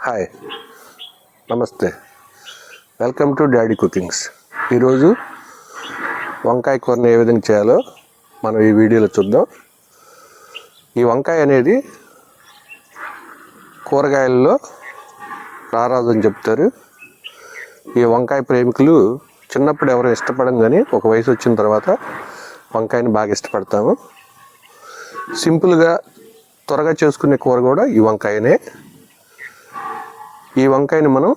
Hi, నమస్తే. Welcome to daddy cookings. ఈరోజు వంకాయ కూరని ఏ విధంగా చేయాలో మనం ఈ వీడియోలో చూద్దాం. ఈ వంకాయ అనేది కూరగాయల్లో రారాజు అని చెప్తారు. ఈ వంకాయ ప్రేమికులు చిన్నప్పుడు ఎవరు ఇష్టపడం, కానీ ఒక వయసు వచ్చిన తర్వాత వంకాయని బాగా ఇష్టపడతాము. సింపుల్గా త్వరగా చేసుకునే కూర కూడా ఈ వంకాయనే. ఈ వంకాయని మనం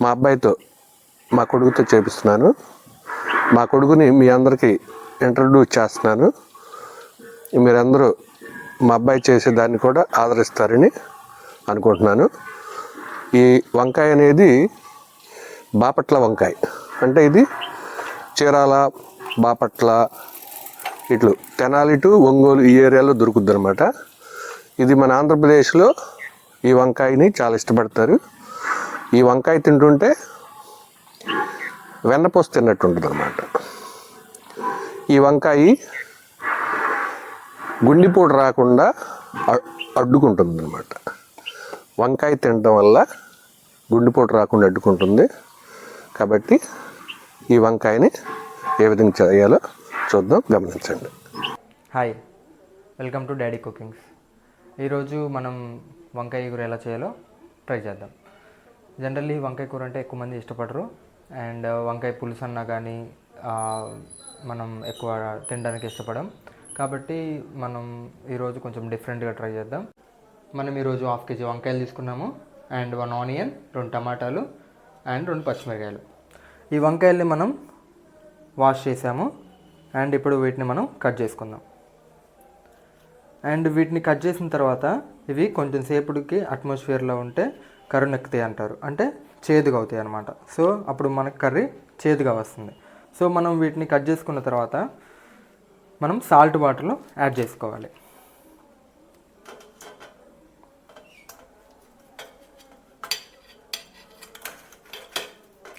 మా అబ్బాయితో, మా కొడుకుతో చేపిస్తున్నాను. మా కొడుకుని మీ అందరికీ ఇంట్రడ్యూస్ చేస్తున్నాను. మీరందరూ మా అబ్బాయి చేసేదాన్ని కూడా ఆదరిస్తారని అనుకుంటున్నాను. ఈ వంకాయ అనేది బాపట్ల వంకాయ, అంటే ఇది చీరాల, బాపట్ల, ఇట్లు తెనాలి టు ఒంగోలు ఈ ఏరియాలో దొరుకుద్ది అనమాట. ఇది మన ఆంధ్రప్రదేశ్లో ఈ వంకాయని చాలా ఇష్టపడతారు. ఈ వంకాయ తింటుంటే వెన్నపూస తిన్నట్టు ఉంటుంది అనమాట. ఈ వంకాయ గుండెపోటు రాకుండా అడ్డుకుంటుంది అనమాట. వంకాయ తినడం వల్ల గుండెపోటు రాకుండా అడ్డుకుంటుంది. కాబట్టి ఈ వంకాయని ఏ విధంగా చేయాలో చూద్దాం, గమనించండి. Hi, welcome to daddy cookings. ఈరోజు మనం వంకాయ కూర ఎలా చేయాలో ట్రై చేద్దాం. జనరల్లీ వంకాయ కూర అంటే ఎక్కువ మంది ఇష్టపడరు, అండ్ వంకాయ పులుసు అన్నా కానీ మనం ఎక్కువ తినడానికి ఇష్టపడం. కాబట్టి మనం ఈరోజు కొంచెం డిఫరెంట్గా ట్రై చేద్దాం. మనం ఈరోజు 1/2 kg వంకాయలు తీసుకున్నాము, అండ్ 1 ఆనియన్, 2 టమాటాలు అండ్ 2 పచ్చిమిరకాయలు. ఈ వంకాయల్ని మనం వాష్ చేసాము, అండ్ ఇప్పుడు వీటిని మనం కట్ చేసుకుందాం. అండ్ వీటిని కట్ చేసిన తర్వాత ఇవి కొంచెం సేపటికి అట్మాస్ఫియర్లో ఉంటే కరుణెక్కుతాయి అంటారు, అంటే చేదుగా అవుతాయి అన్నమాట. సో అప్పుడు మనకు కర్రీ చేదుగా వస్తుంది. సో మనం వీటిని కట్ చేసుకున్న తర్వాత మనం సాల్ట్ వాటర్లో యాడ్ చేసుకోవాలి.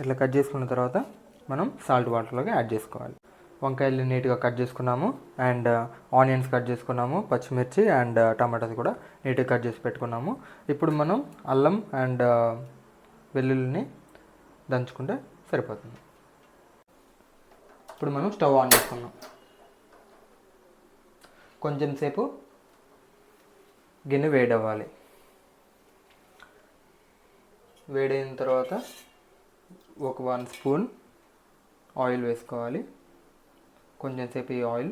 ఇట్లా కట్ చేసుకున్న తర్వాత మనం సాల్ట్ వాటర్లోకి యాడ్ చేసుకోవాలి. వంకాయలు నీట్గా కట్ చేసుకున్నాము, అండ్ ఆనియన్స్ కట్ చేసుకున్నాము, పచ్చిమిర్చి అండ్ టమాటాస్ కూడా నీట్గా కట్ చేసి పెట్టుకున్నాము. ఇప్పుడు మనం అల్లం అండ్ వెల్లుల్లిని దంచుకుంటే సరిపోతుంది. ఇప్పుడు మనం స్టవ్ ఆన్ చేసుకున్నాం. కొంచెం సేపు గిన్నె వేడవ్వాలి. వేడైన తర్వాత ఒక 1 స్పూన్ ఆయిల్ వేసుకోవాలి. కొంచెం సేపు ఈ ఆయిల్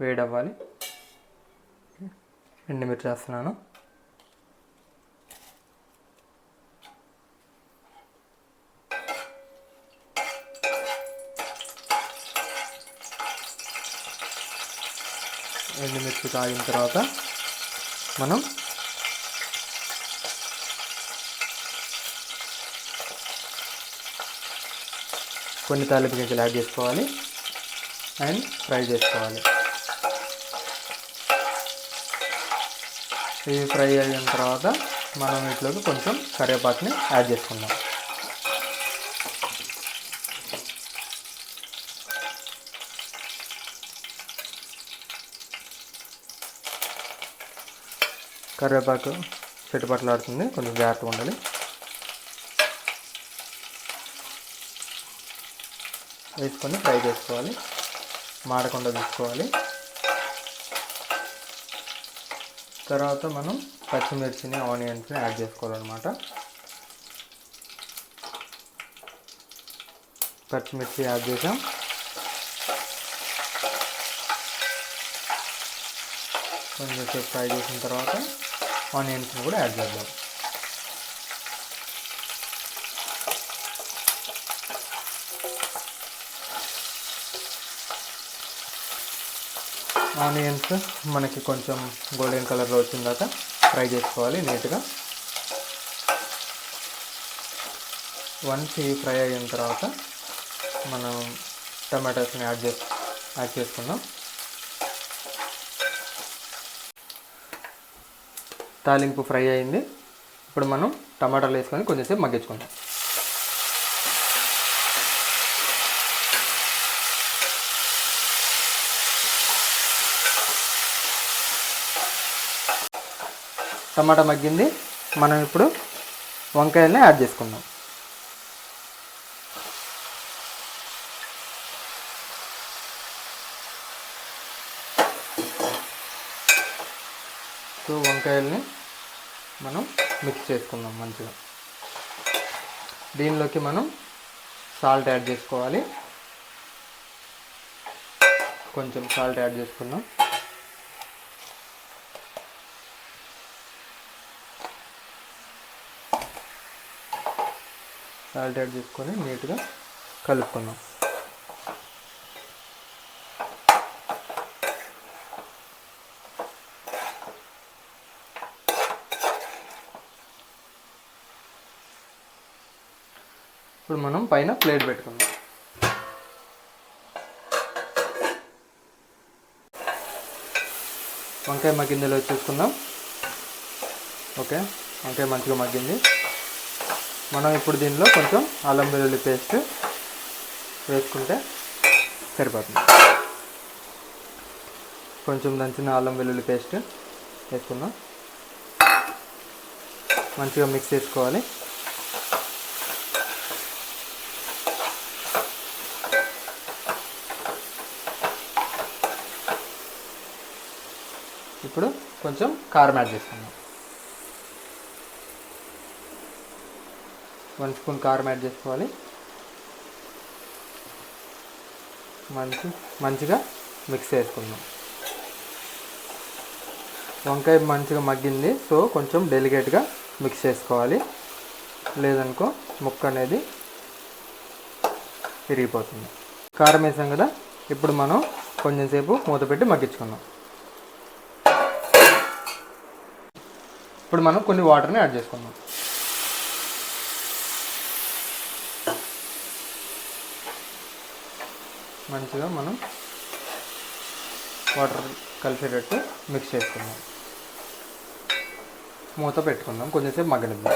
వేడవ్వాలి. ఎండుమిర్చి వేస్తున్నాను. ఎండుమిర్చి కాగిన తర్వాత మనం కొన్ని తాలింపు గింజలు యాడ్ చేసుకోవాలి అండ్ ఫ్రై చేసుకోవాలి. ఇవి ఫ్రై అయిన తర్వాత మనం వీటిలోకి కొంచెం కరివేపాకుని యాడ్ చేసుకుందాం. కరివేపాకు చెట్టుపట్లాడుతుంది, కొంచెం జాగ్రత్తగా ఉండాలి. వేసుకొని ఫ్రై చేసుకోవాలి, మాడకుండా తీసుకోవాలి. తర్వాత మనం పచ్చిమిర్చిని, ఆనియన్స్ని యాడ్ చేసుకోవాలన్నమాట. పచ్చిమిర్చి యాడ్ చేసాం. కొంచెం సేపు ఫ్రై చేసిన తర్వాత ఆనియన్స్ని కూడా యాడ్ చేద్దాం. ఆనియన్స్ మనకి కొంచెం గోల్డెన్ కలర్లో వచ్చిన దాకా ఫ్రై చేసుకోవాలి నీట్గా. వన్స్ ఇవి ఫ్రై అయిన తర్వాత మనం టమాటాస్ని యాడ్ చేసుకుందాం. తాలింపు ఫ్రై అయింది. ఇప్పుడు మనం టమాటాలు వేసుకొని కొంచెంసేపు మగ్గించుకుందాం. టమాటా మగ్గింది. మనం ఇప్పుడు వంకాయల్ని యాడ్ చేసుకుందాం. సో వంకాయల్ని మనం మిక్స్ చేసుకుందాం మంచిగా. దీనిలోకి మనం సాల్ట్ యాడ్ చేసుకోవాలి. కొంచెం సాల్ట్ యాడ్ చేసుకుందాం. సాల్ట్ యాడ్ చేసుకొని నీట్గా కలుపుకుందాం. ఇప్పుడు మనం పైన ప్లేట్ పెట్టుకుందాం. వంకాయ మగ్గిందిలో చూసుకుందాం. ఓకే, వంకాయ మంచిగా మగ్గింది. మనం ఇప్పుడు దీనిలో కొంచెం అల్లం వెల్లుల్లి పేస్ట్ వేసుకుంటే సరిపోతుంది. కొంచెం దంచిన అల్లం వెల్లుల్లి పేస్ట్ వేసుకుందాం. మంచిగా మిక్స్ చేసుకోవాలి. ఇప్పుడు కొంచెం కారం యాడ్ చేసుకుందాం. 1 స్పూన్ కారం యాడ్ చేసుకోవాలి. మంచిగా మిక్స్ చేసుకుందాం. వంకాయ మంచిగా మగ్గింది, సో కొంచెం డెలికేట్గా మిక్స్ చేసుకోవాలి, లేదనుకో ముక్క అనేది విరిగిపోతుంది. కారం వేసాం కదా, ఇప్పుడు మనం కొంచెం సేపు మూత పెట్టి మగ్గించుకుందాం. ఇప్పుడు మనం కొన్ని వాటర్ని యాడ్ చేసుకుందాం. మంచిగా మనం వాటర్ కలిసేటట్టు మిక్స్ చేసుకుందాం. మూత పెట్టుకుందాం, కొంచెంసేపు మగ్గనిద్దాం.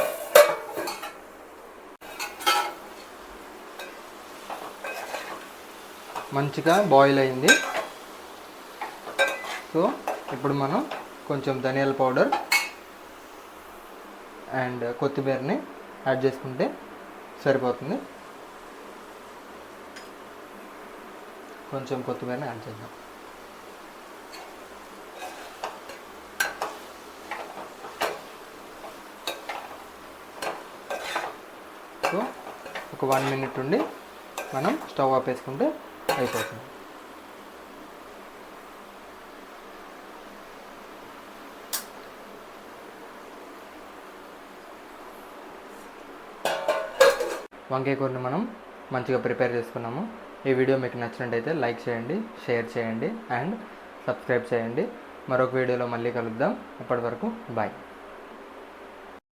మంచిగా బాయిల్ అయింది. సో ఇప్పుడు మనం కొంచెం ధనియాల పౌడర్ అండ్ కొత్తిమీరని యాడ్ చేసుకుంటే సరిపోతుంది. కొంచెం కొత్తిమీరని యాడ్ చేద్దాం. సో ఒక 1 మినిట్ ఉండి మనం స్టవ్ ఆపేసుకుంటే అయిపోతుంది. వంకాయ కూరని మనం మంచిగా ప్రిపేర్ చేసుకున్నాము. ఈ వీడియో మీకు నచ్చినట్టయితే లైక్ చేయండి, షేర్ చేయండి అండ్ సబ్స్క్రైబ్ చేయండి. మరొక వీడియోలో మళ్ళీ కలుద్దాం. అప్పటి వరకు బాయ్.